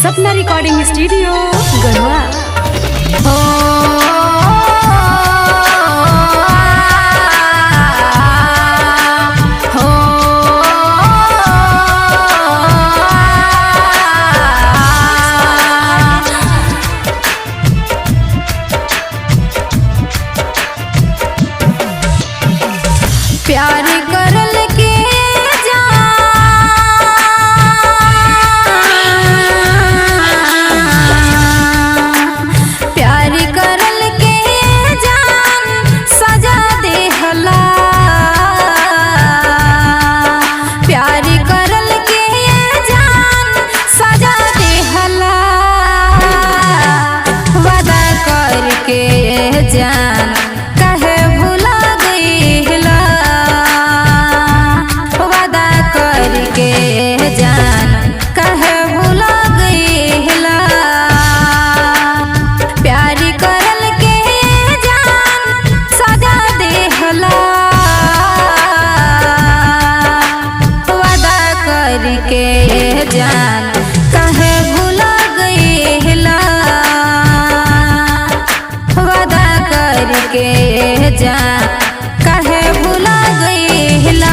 सपना recording studio Garhwa. प्यार करल के प्यार करल के जान सजा देहला। प्यार करल के जान सजा देहला। वादा करके जान कहे भुला गईला। वादा करके जान कहे भुला गईला। प्यार करल के जान सजा देहला। वादा करके जान कहे भुला गईला। वादा करके जान कहे भुला गईला।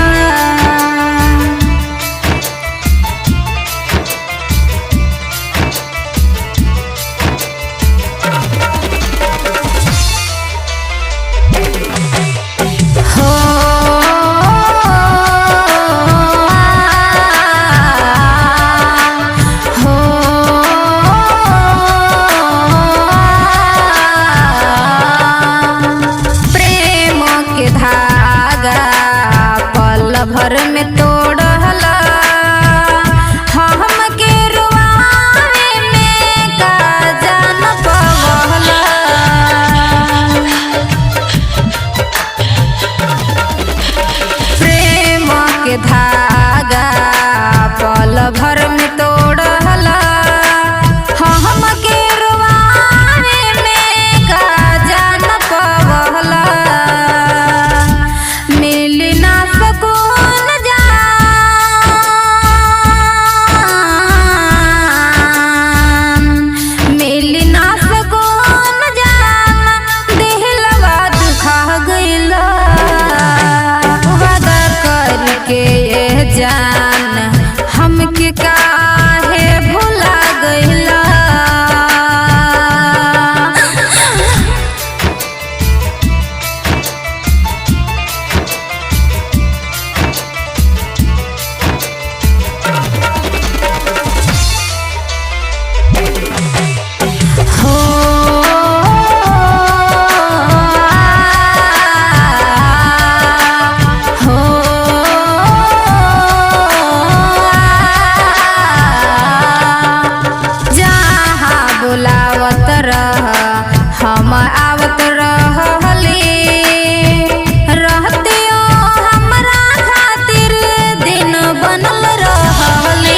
प्रेम के धागा पल भर में तोड़ला। हमके रुआवे में का जान पवला। प्रेम के धागा पल भर में तोड़ला। हमके रुआवे में का जान पवला। मिली ना सकून जान। मिली ना सकून जान दिलवा दुखा गईला। वादा करके जान हमके काहे भुला गईला। जहाँ बुलावत रह हम आवत रहली। रहतियो हमरा खातिर दिन बनल रहली।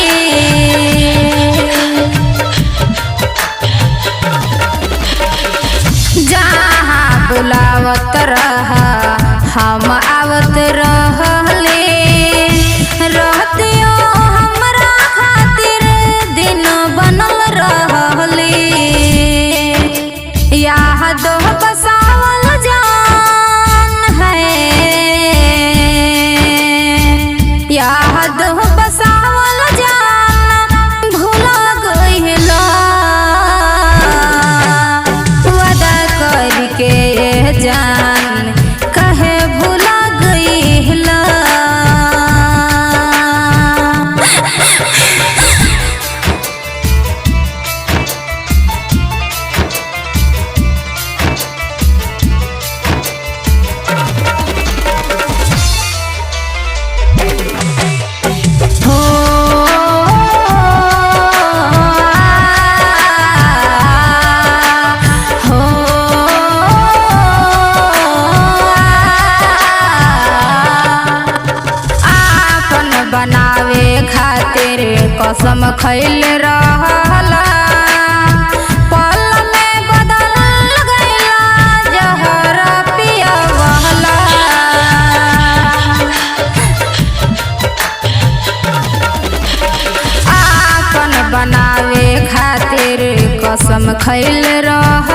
जहाँ बुलावत रह हम आवत रहली। रहतियो हमरा खातिर दिन बनल रहली। याद बसावल जान है। याद बसावल जान भुला गईला। वादा करके जान कहे भुला गईला। आपन बनावे खातिर कसम खइल रहला। पल में बदल गईला जहर पियवला। आपन बनावे खा खैल रह